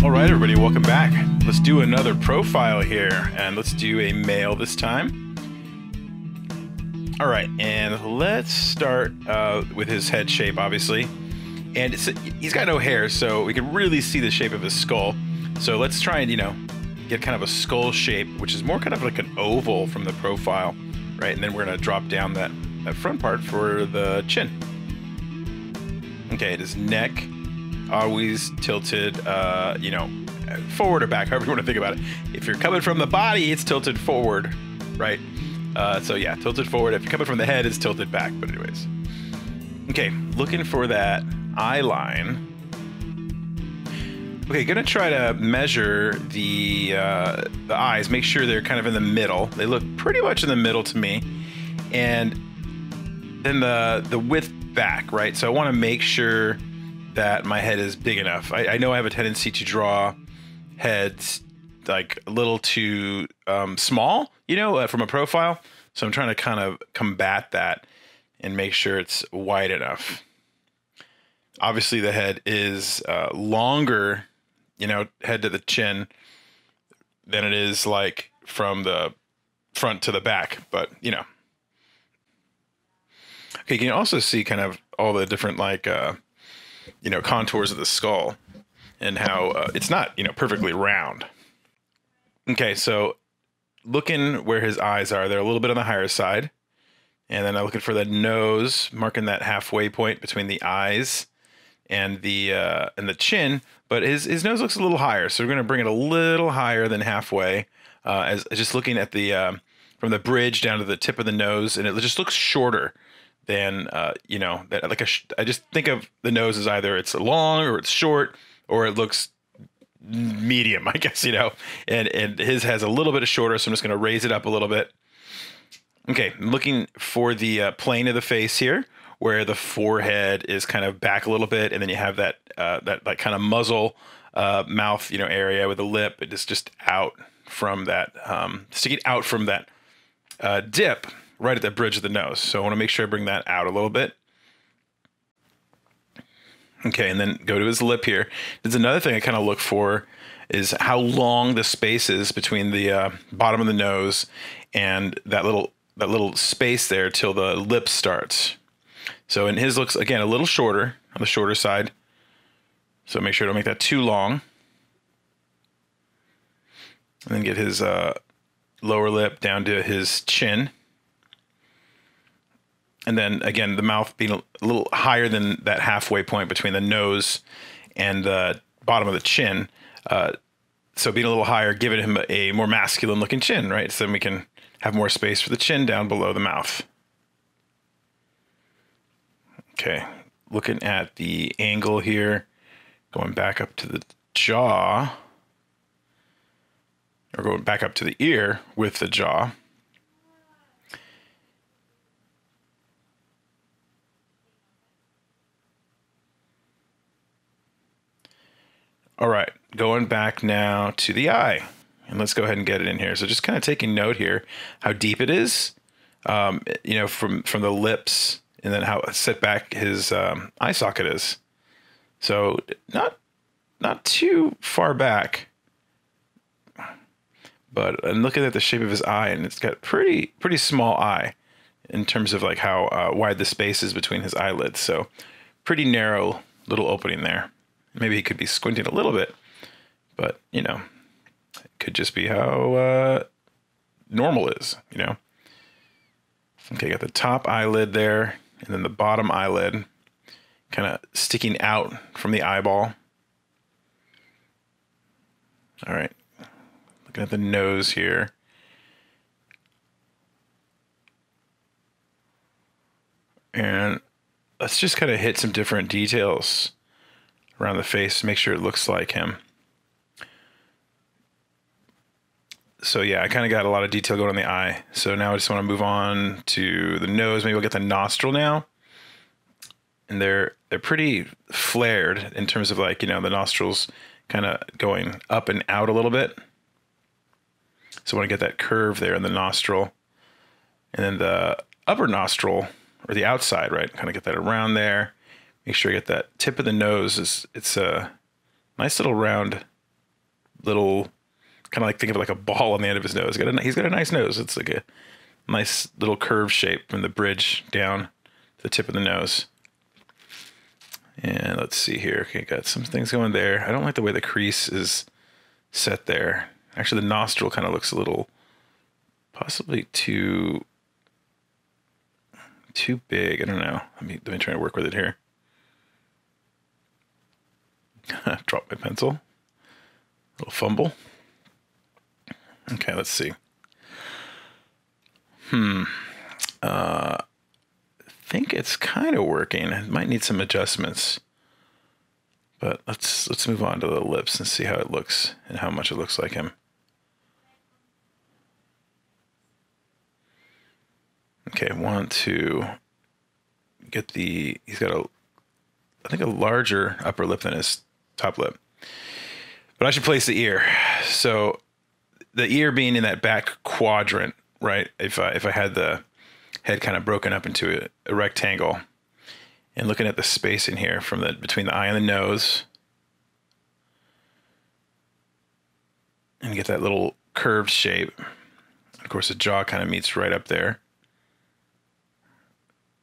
All right, everybody, welcome back. Let's do another profile here, and let's do a male this time. All right, and let's start with his head shape, obviously. And he's got no hair, so we can really see the shape of his skull. So let's try and, get kind of a skull shape, which is more kind of like an oval from the profile, right? And then we're going to drop down that front part for the chin. Okay, his neck, always tilted, forward or back, however you want to think about it. If you're coming from the body, it's tilted forward, right? So yeah, tilted forward. If you're coming from the head, it's tilted back. But anyways, okay, looking for that eye line. Okay, gonna try to measure the eyes. Make sure they're kind of in the middle. They look pretty much in the middle to me, and then the width back, right? So I want to make sure that my head is big enough. I know I have a tendency to draw heads like a little too small, from a profile. So I'm trying to kind of combat that and make sure it's wide enough. Obviously the head is longer, head to the chin, than it is like from the front to the back, but Okay, you can also see kind of all the different contours of the skull and how it's not, perfectly round. Okay, so looking where his eyes are, they're a little bit on the higher side. And then I'm looking for the nose, marking that halfway point between the eyes and the chin. But his nose looks a little higher, so we're going to bring it a little higher than halfway. As just looking at the from the bridge down to the tip of the nose, and it just looks shorter than I just think of the nose as either it's long or it's short or it looks medium, I guess, and his has a little bit of shorter, so I'm just going to raise it up a little bit. Okay, I'm looking for the plane of the face here, where the forehead is kind of back a little bit, and then you have that like kind of muzzle mouth area with the lip. It is just out from that sticking out from that dip right at the bridge of the nose. So I want to make sure I bring that out a little bit. Okay, and then go to his lip here. There's another thing I kind of look for is how long the space is between the bottom of the nose and that little space there till the lip starts. So in his looks, again, a little shorter, on the shorter side. So make sure to make that too long. And then get his lower lip down to his chin. And then, again, the mouth being a little higher than that halfway point between the nose and the bottom of the chin. So being a little higher, giving him a more masculine-looking chin, right? So then we can have more space for the chin down below the mouth. Okay, looking at the angle here, going back up to the jaw, or going back up to the ear with the jaw. All right, going back now to the eye, and let's go ahead and get it in here. So just kind of taking note here, how deep it is, from the lips, and then how set back his eye socket is. So not too far back, but I'm looking at the shape of his eye, and it's got pretty small eye in terms of like how wide the space is between his eyelids. So pretty narrow little opening there. Maybe he could be squinting a little bit, but, it could just be how normal is, Okay, got the top eyelid there, and then the bottom eyelid kind of sticking out from the eyeball. All right, looking at the nose here. And let's just kind of hit some different details around the face to make sure it looks like him. So yeah, I kind of got a lot of detail going on the eye. So now I just want to move on to the nose. Maybe we'll get the nostril now. And they're pretty flared in terms of like, the nostrils kind of going up and out a little bit. So I want to get that curve there in the nostril. And then the upper nostril, or the outside, right? Kind of get that around there. Make sure you get that tip of the nose. It's a nice little round, little, kind of like think of it like a ball on the end of his nose. He's got a nice nose. It's like a nice little curved shape from the bridge down to the tip of the nose. And let's see here. Okay, got some things going there. I don't like the way the crease is set there. Actually, the nostril kind of looks a little, possibly too big. I don't know. Let me try to work with it here. Drop my pencil. A little fumble. Okay, let's see. I think it's kind of working. It might need some adjustments. But let's move on to the lips and see how it looks and how much it looks like him. Okay, want to get he's got I think a larger upper lip than his top lip. But I should place the ear. So the ear being in that back quadrant, right? If I had the head kind of broken up into a rectangle, and looking at the space in here from between the eye and the nose, and get that little curved shape. Of course, the jaw kind of meets right up there.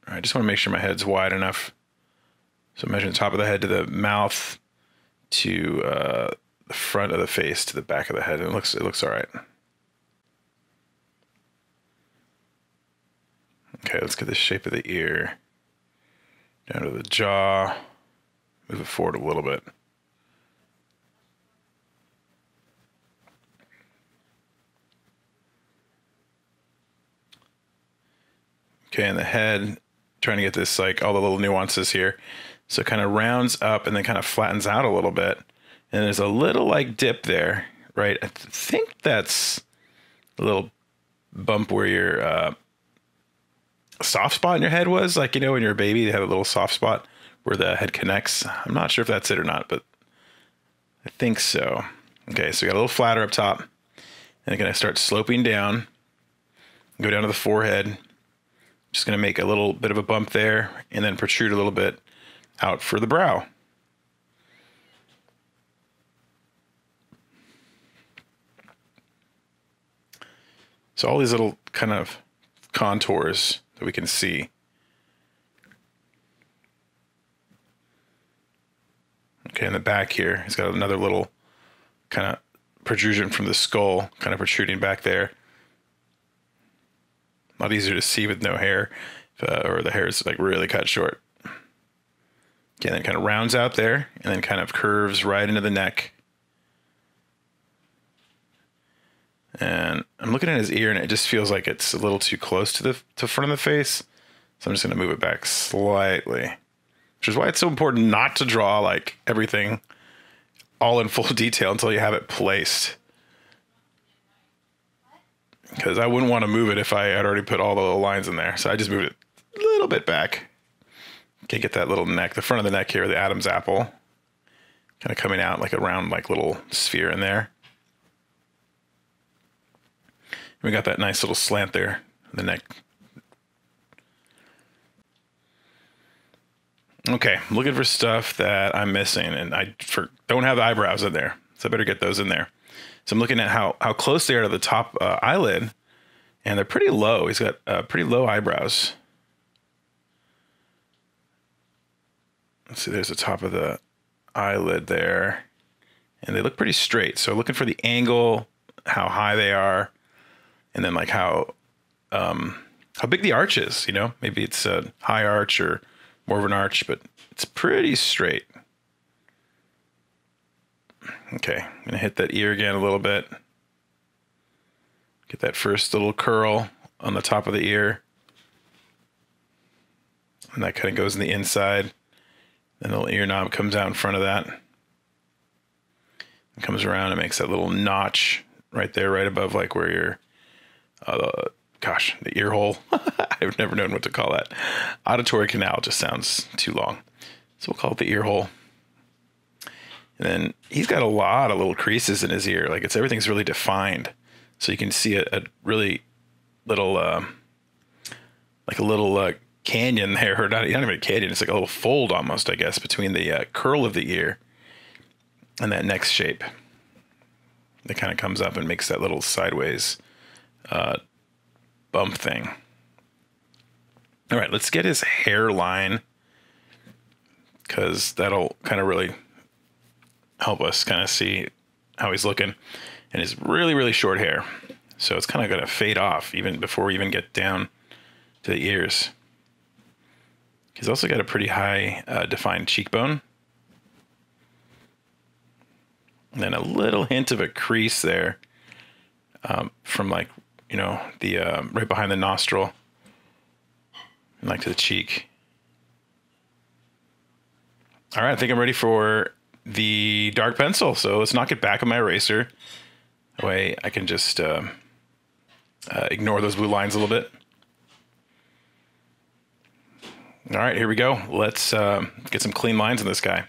I just want to make sure my head's wide enough. So measuring the top of the head to the mouth to the front of the face to the back of the head. It looks all right. Okay, let's get the shape of the ear down to the jaw. Move it forward a little bit. Okay, and the head, trying to get this, like, all the little nuances here. So it kind of rounds up and then kind of flattens out a little bit. And there's a little, like, dip there, right? I think that's a little bump where your soft spot in your head was. Like, you know, when you're a baby, they have a little soft spot where the head connects. I'm not sure if that's it or not, but I think so. Okay, so we got a little flatter up top. And I'm going to start sloping down. Go down to the forehead. Just going to make a little bit of a bump there and then protrude a little bit out for the brow. So all these little kind of contours that we can see. Okay, in the back here, he's got another little kind of protrusion from the skull, kind of protruding back there. A lot easier to see with no hair, or the hair is like really cut short. Okay, then it kind of rounds out there, and then kind of curves right into the neck. And I'm looking at his ear, and it just feels like it's a little too close to the front of the face. So I'm just going to move it back slightly, which is why it's so important not to draw like everything all in full detail until you have it placed. Because I wouldn't want to move it if I had already put all the little lines in there. So I just moved it a little bit back. Okay, get that little neck, the front of the neck here, the Adam's apple. Kind of coming out like a round, like little sphere in there. And we got that nice little slant there, the neck. Okay, I'm looking for stuff that I'm missing, and I don't have the eyebrows in there. So I better get those in there. So I'm looking at how close they are to the top eyelid, and they're pretty low. He's got pretty low eyebrows. Let's see, there's the top of the eyelid there, and they look pretty straight. So looking for the angle, how high they are, and then like how big the arch is. You know, maybe it's a high arch or more of an arch, but it's pretty straight. Okay, I'm going to hit that ear again a little bit. Get that first little curl on the top of the ear. And that kind of goes in the inside. Then the little ear knob comes out in front of that. It comes around and makes that little notch right there, right above like where your, the ear hole. I've never known what to call that. Auditory canal just sounds too long. So we'll call it the ear hole. And then he's got a lot of little creases in his ear. Like everything's really defined. So you can see a really little, like a little canyon there, or not even a canyon, it's like a little fold almost, I guess, between the curl of the ear and that next shape. That kind of comes up and makes that little sideways bump thing. All right, let's get his hairline, because that'll kind of really help us kind of see how he's looking. And his really, really short hair. So it's kind of going to fade off even before we even get down to the ears. He's also got a pretty high defined cheekbone. And then a little hint of a crease there from, like, you know, the right behind the nostril and like to the cheek. All right, I think I'm ready for the dark pencil. So let's knock it back on my eraser. That way I can just ignore those blue lines a little bit. All right, here we go. Let's get some clean lines in this guy.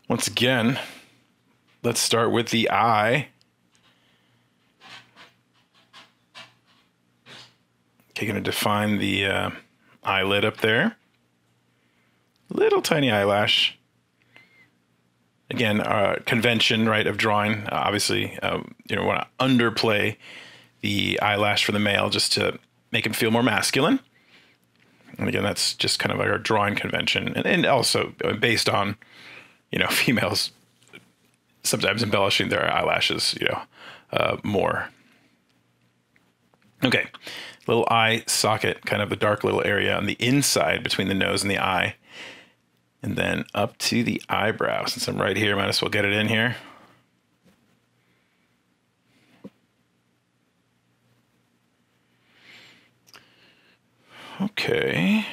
Once again, let's start with the eye. Okay, gonna define the eyelid up there. Little tiny eyelash. Again, convention, right, of drawing. Obviously, you know, want to underplay the eyelash for the male just to make him feel more masculine. And again, that's just kind of like our drawing convention, and also based on, you know, females sometimes embellishing their eyelashes, you know, more. Okay, little eye socket, kind of a dark little area on the inside between the nose and the eye. And then up to the eyebrow. Since I'm right here, might as well get it in here. Okay.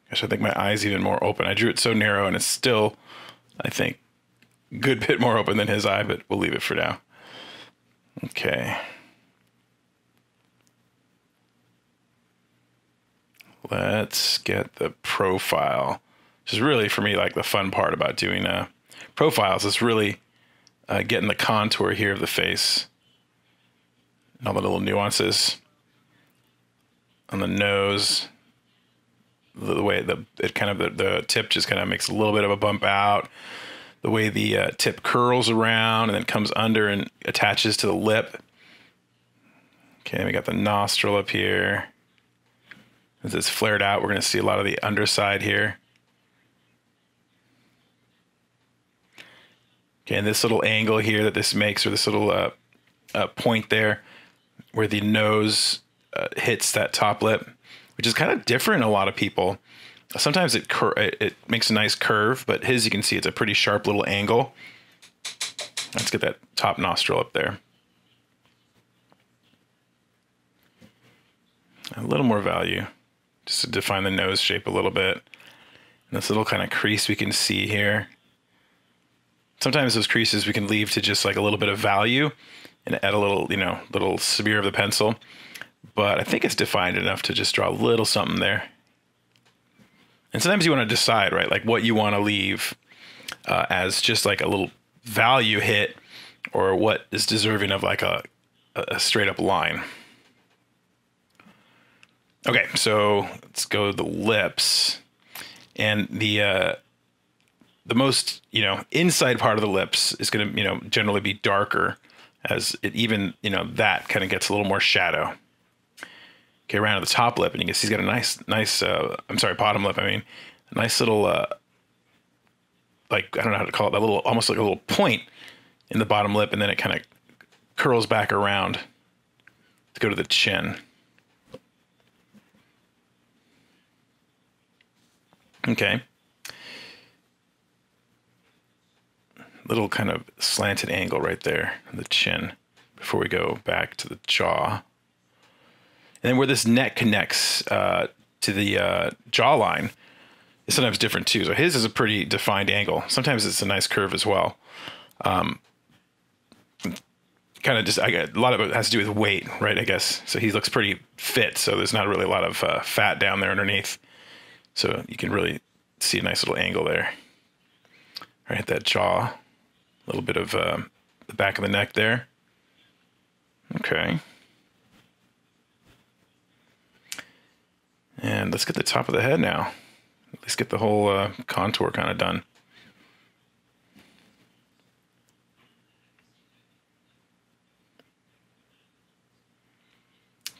Gosh, I think my eye's even more open. I drew it so narrow, and it's still, I think, a good bit more open than his eye, but we'll leave it for now. Okay. Let's get the profile. Which is really, for me, like the fun part about doing profiles is really getting the contour here of the face. And all the little nuances on the nose. The way it kind of, the tip just kind of makes a little bit of a bump out. The way the tip curls around and then comes under and attaches to the lip. Okay, we got the nostril up here. As it's flared out, we're going to see a lot of the underside here. Okay, and this little angle here that this makes, or this little point there, where the nose hits that top lip, which is kind of different in a lot of people. Sometimes it makes a nice curve, but his, you can see, it's a pretty sharp little angle. Let's get that top nostril up there. A little more value, just to define the nose shape a little bit. And this little kind of crease we can see here. Sometimes those creases we can leave to just like a little bit of value and add a little, you know, little smear of the pencil. But I think it's defined enough to just draw a little something there. And sometimes you want to decide, right, like what you want to leave as just like a little value hit, or what is deserving of like a straight up line. Okay, so let's go to the lips. And the most, you know, inside part of the lips is going to, you know, generally be darker, as it even, you know, that kind of gets a little more shadow. Okay, around the top lip, and you can see he's got a nice, I'm sorry, bottom lip, I mean, a nice little, like, I don't know how to call it, that little, almost like a little point in the bottom lip, and then it kind of curls back around to go to the chin. Okay. Little kind of slanted angle right there on the chin before we go back to the jaw. And then where this neck connects to the jawline is sometimes different too. So his is a pretty defined angle. Sometimes it's a nice curve as well. Kind of just, a lot of it has to do with weight, right, I guess. So he looks pretty fit, so there's not really a lot of fat down there underneath. So you can really see a nice little angle there. Right at that jaw. A little bit of the back of the neck there. Okay. And let's get the top of the head now. At least get the whole contour kind of done.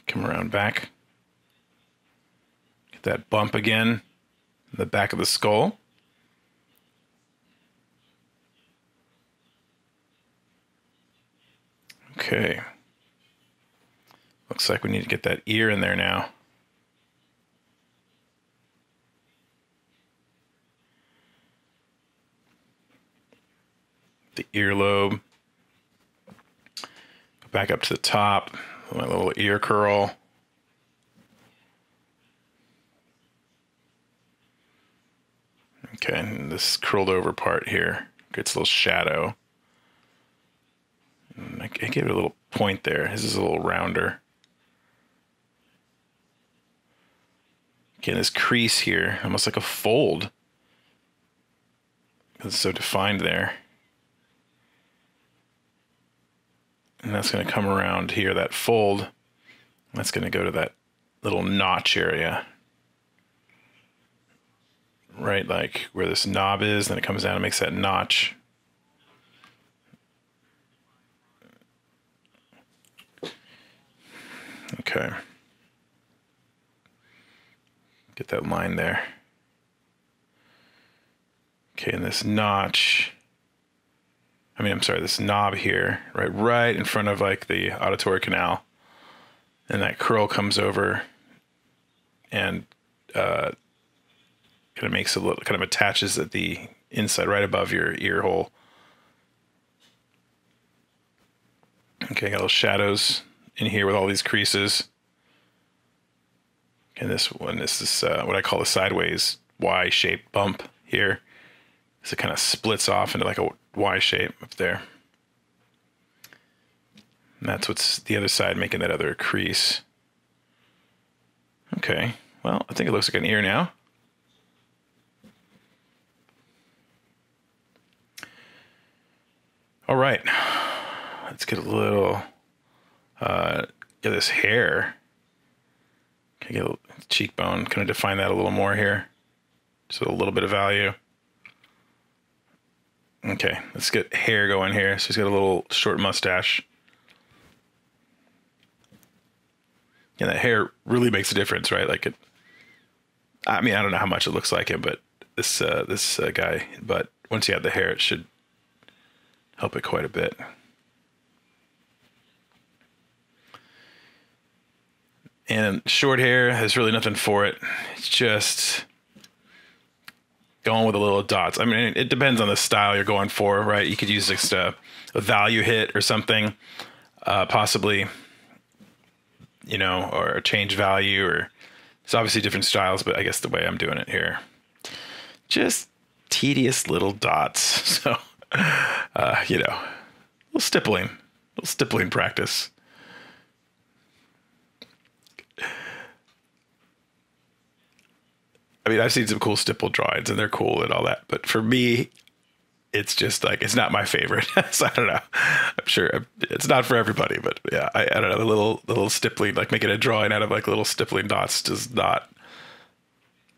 Come around back. Get that bump again in the back of the skull. Okay. Looks like we need to get that ear in there now. The earlobe. Back up to the top. My little ear curl. Okay, and this curled over part here gets a little shadow. And I gave it a little point there. This is a little rounder. Okay, this crease here, almost like a fold. It's so defined there. And that's going to come around here, that fold. That's going to go to that little notch area. Right, like where this knob is, then it comes down and makes that notch. Okay. Get that line there. Okay, and this notch, this knob here, right in front of like the auditory canal. And that curl comes over and kind of makes a little, kind of attaches at the inside, right above your ear hole. Okay, got little shadows in here with all these creases. And this is what I call a sideways Y-shaped bump here. So it kind of splits off into like a Y shape up there. And that's what's the other side making that other crease. Okay, well, I think it looks like an ear now. All right, let's get a little, get this hair. Okay, get a little cheekbone, kind of define that a little more here. So a little bit of value. Okay, let's get hair going here. So he's got a little short mustache. And that hair really makes a difference, right? Like I don't know how much it looks like him, but this guy, but once you have the hair, it should help it quite a bit. And short hair has really nothing for it. It's just going with a little dots. I mean, it depends on the style you're going for, right? You could use just a value hit or something, possibly, or a change value, or it's obviously different styles, but I guess the way I'm doing it here, just tedious little dots. So, little stippling practice. I mean, I've seen some cool stipple drawings and they're cool and all that, but for me, it's just like, it's not my favorite. So I don't know. I'm sure it's not for everybody, but yeah, I don't know. The little stippling, like making a drawing out of like little stippling dots does not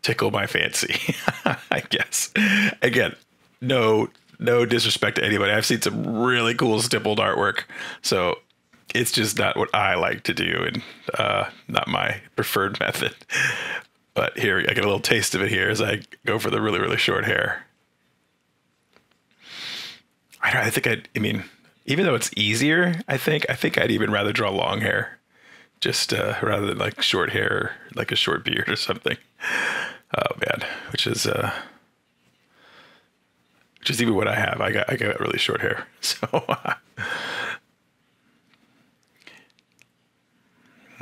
tickle my fancy, I guess. Again, no disrespect to anybody. I've seen some really cool stippled artwork. So it's just not what I like to do and not my preferred method. But here, I get a little taste of it here as I go for the really, really short hair. I mean, even though it's easier, I think I'd even rather draw long hair, just rather than like short hair, like a short beard or something. Oh man, which is even what I have. I got really short hair, so. All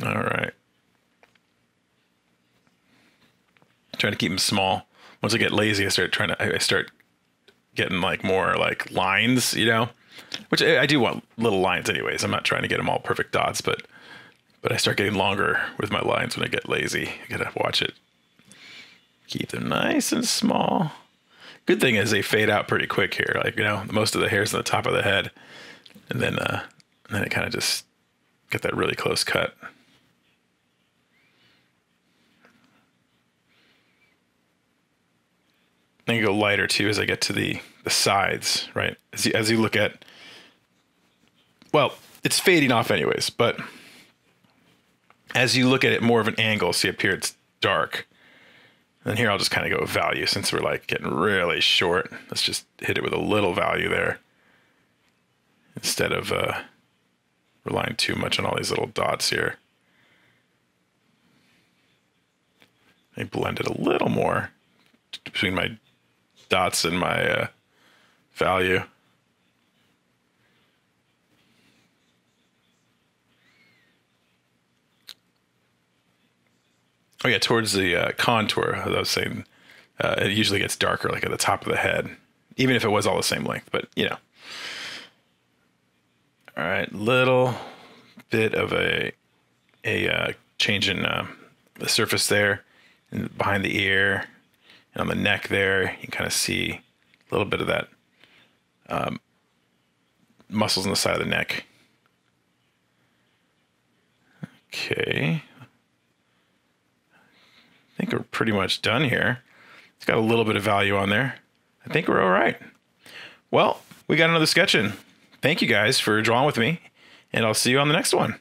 right. Trying to keep them small. Once I get lazy, I start getting like more like lines, which I do want little lines anyways. I'm not trying to get them all perfect dots, but I start getting longer with my lines when I get lazy. I gotta watch it. Keep them nice and small. Good thing is they fade out pretty quick here. Like, most of the hair's on the top of the head, and then it kind of just get that really close cut. I can go lighter too as I get to the sides, right? As you look at, well, it's fading off anyways, but as you look at it more of an angle, see up here, it's dark. And here I'll just kind of go with value since we're like getting really short. Let's just hit it with a little value there instead of relying too much on all these little dots here. I blend it a little more between my dots and my value. Oh yeah, towards the contour, as I was saying, it usually gets darker, like at the top of the head, even if it was all the same length. But you know, all right, little bit of a change in the surface there, and behind the ear, and on the neck there, you can kind of see a little bit of that muscles on the side of the neck. Okay. I think we're pretty much done here. It's got a little bit of value on there. I think we're all right. Well, we got another sketch in. Thank you guys for drawing with me, and I'll see you on the next one.